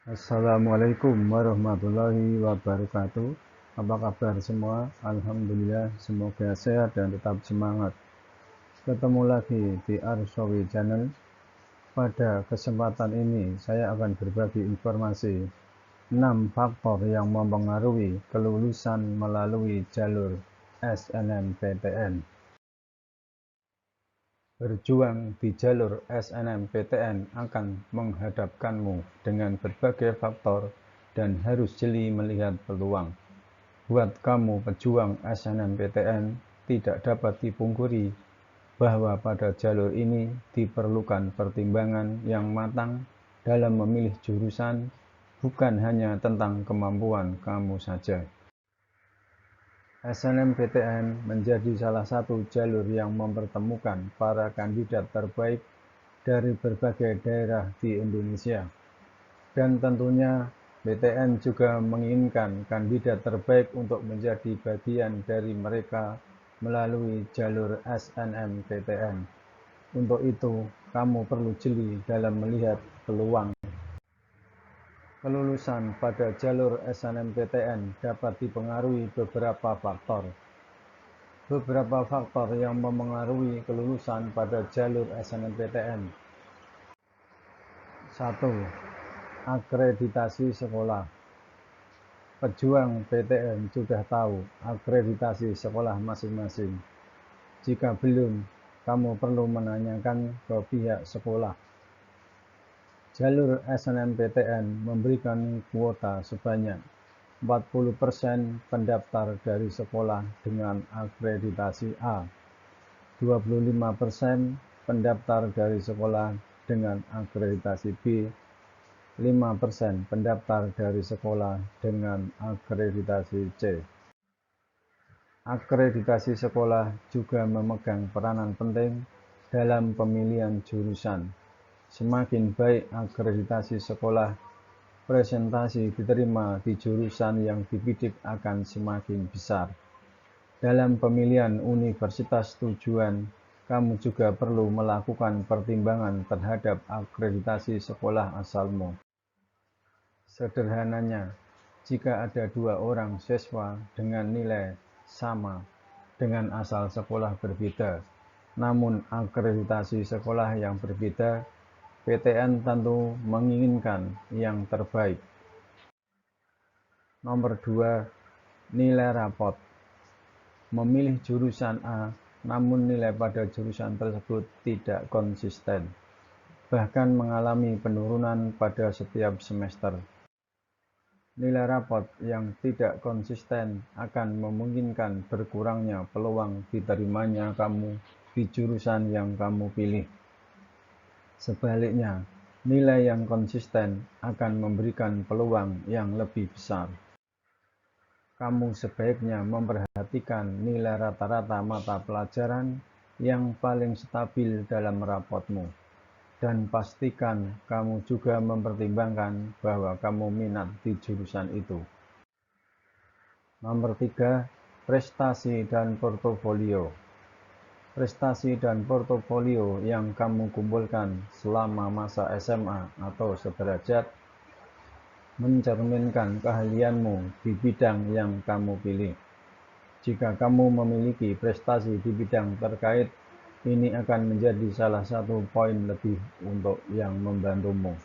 Assalamualaikum warahmatullahi wabarakatuh. Apa kabar semua? Alhamdulillah, semoga sehat dan tetap semangat. Ketemu lagi di Arsawi Channel. Pada kesempatan ini saya akan berbagi informasi 6 faktor yang mempengaruhi kelulusan melalui jalur SNMPTN. Berjuang di jalur SNMPTN akan menghadapkanmu dengan berbagai faktor dan harus jeli melihat peluang. Buat kamu pejuang SNMPTN, tidak dapat dipungkiri bahwa pada jalur ini diperlukan pertimbangan yang matang dalam memilih jurusan, bukan hanya tentang kemampuan kamu saja. SNMPTN menjadi salah satu jalur yang mempertemukan para kandidat terbaik dari berbagai daerah di Indonesia. Dan tentunya PTN juga menginginkan kandidat terbaik untuk menjadi bagian dari mereka melalui jalur SNMPTN. Untuk itu, kamu perlu jeli dalam melihat peluang. Kelulusan pada jalur SNMPTN dapat dipengaruhi beberapa faktor. Beberapa faktor yang mempengaruhi kelulusan pada jalur SNMPTN. 1. Akreditasi sekolah. Pejuang PTN sudah tahu akreditasi sekolah masing-masing. Jika belum, kamu perlu menanyakan ke pihak sekolah. Jalur SNMPTN memberikan kuota sebanyak 40% pendaftar dari sekolah dengan akreditasi A, 25% pendaftar dari sekolah dengan akreditasi B, 5% pendaftar dari sekolah dengan akreditasi C. Akreditasi sekolah juga memegang peranan penting dalam pemilihan jurusan. Semakin baik akreditasi sekolah, presentasi diterima di jurusan yang dibidik akan semakin besar. Dalam pemilihan universitas tujuan, kamu juga perlu melakukan pertimbangan terhadap akreditasi sekolah asalmu. Sederhananya, jika ada 2 orang siswa dengan nilai sama dengan asal sekolah berbeda, namun akreditasi sekolah yang berbeda, PTN tentu menginginkan yang terbaik. Nomor 2, nilai rapot. Memilih jurusan A, namun nilai pada jurusan tersebut tidak konsisten, bahkan mengalami penurunan pada setiap semester. Nilai rapot yang tidak konsisten akan memungkinkan berkurangnya peluang diterimanya kamu di jurusan yang kamu pilih. Sebaliknya, nilai yang konsisten akan memberikan peluang yang lebih besar. Kamu sebaiknya memperhatikan nilai rata-rata mata pelajaran yang paling stabil dalam rapotmu, dan pastikan kamu juga mempertimbangkan bahwa kamu minat di jurusan itu. Nomor 3, prestasi dan portofolio. Prestasi dan portofolio yang kamu kumpulkan selama masa SMA atau sederajat mencerminkan keahlianmu di bidang yang kamu pilih. Jika kamu memiliki prestasi di bidang terkait, ini akan menjadi salah satu poin lebih untuk yang membantumu.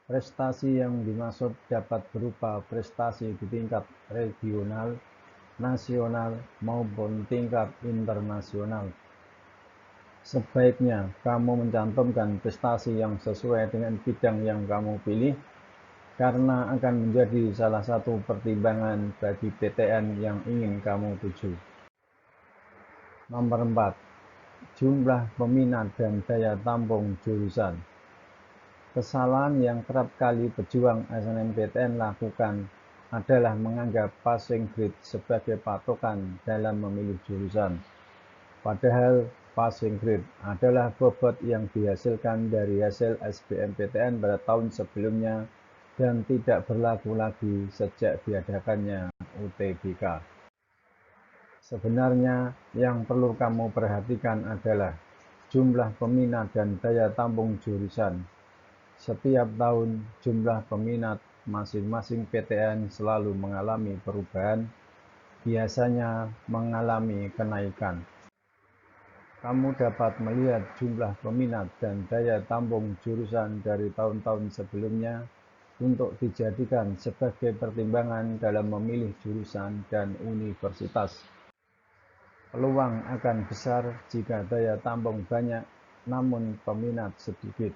Prestasi yang dimaksud dapat berupa prestasi di tingkat regional, nasional, maupun tingkat internasional. Sebaiknya kamu mencantumkan prestasi yang sesuai dengan bidang yang kamu pilih, karena akan menjadi salah satu pertimbangan bagi PTN yang ingin kamu tuju. Nomor 4, jumlah peminat dan daya tampung jurusan. Kesalahan yang kerap kali pejuang SNMPTN lakukan adalah menganggap passing grade sebagai patokan dalam memilih jurusan. Padahal passing grade adalah bobot yang dihasilkan dari hasil SBMPTN pada tahun sebelumnya dan tidak berlaku lagi sejak diadakannya UTBK. Sebenarnya yang perlu kamu perhatikan adalah jumlah peminat dan daya tampung jurusan. Setiap tahun, jumlah peminat masing-masing PTN selalu mengalami perubahan, biasanya mengalami kenaikan. Kamu dapat melihat jumlah peminat dan daya tampung jurusan dari tahun-tahun sebelumnya untuk dijadikan sebagai pertimbangan dalam memilih jurusan dan universitas. Peluang akan besar jika daya tampung banyak namun peminat sedikit.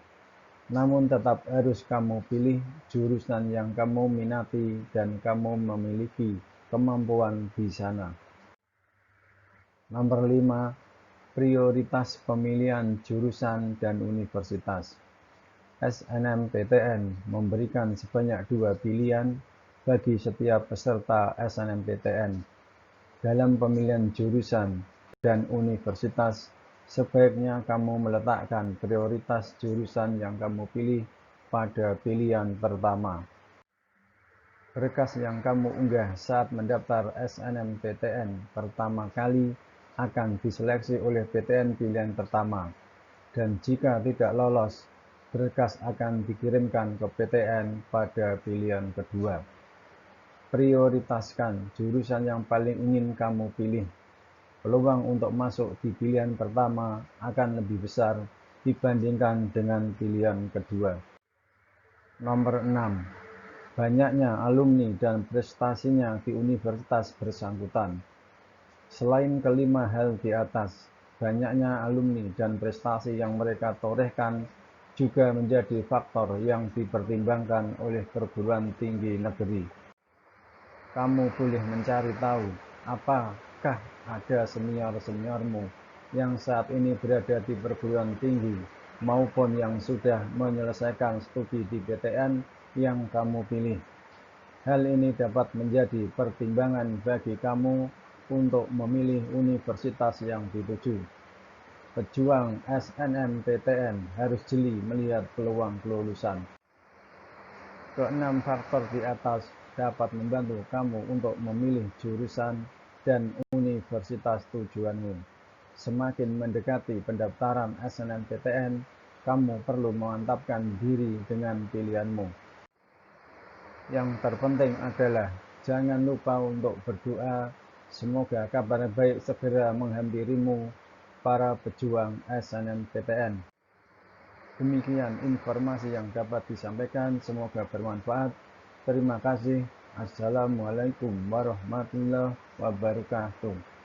Namun tetap harus kamu pilih jurusan yang kamu minati dan kamu memiliki kemampuan di sana. Nomor 5. Prioritas pemilihan jurusan dan universitas. SNMPTN memberikan sebanyak 2 pilihan bagi setiap peserta SNMPTN. Dalam pemilihan jurusan dan universitas, sebaiknya kamu meletakkan prioritas jurusan yang kamu pilih pada pilihan pertama. Berkas yang kamu unggah saat mendaftar SNMPTN pertama kali akan diseleksi oleh PTN pilihan pertama, dan jika tidak lolos, berkas akan dikirimkan ke PTN pada pilihan kedua. Prioritaskan jurusan yang paling ingin kamu pilih. Peluang untuk masuk di pilihan pertama akan lebih besar dibandingkan dengan pilihan kedua. Nomor 6. Banyaknya alumni dan prestasinya di universitas bersangkutan. Selain kelima hal di atas, banyaknya alumni dan prestasi yang mereka torehkan juga menjadi faktor yang dipertimbangkan oleh perguruan tinggi negeri. Kamu boleh mencari tahu apakah ada senior-seniormu yang saat ini berada di perguruan tinggi maupun yang sudah menyelesaikan studi di PTN yang kamu pilih. Hal ini dapat menjadi pertimbangan bagi kamu untuk memilih universitas yang dituju. Pejuang SNMPTN harus jeli melihat peluang kelulusan. Keenam faktor di atas dapat membantu kamu untuk memilih jurusan dan universitas tujuanmu. Semakin mendekati pendaftaran SNMPTN, kamu perlu memantapkan diri dengan pilihanmu. Yang terpenting adalah jangan lupa untuk berdoa. Semoga kabar baik segera menghampirimu, para pejuang SNMPTN. Demikian informasi yang dapat disampaikan, semoga bermanfaat. Terima kasih. Assalamualaikum warahmatullahi wabarakatuh.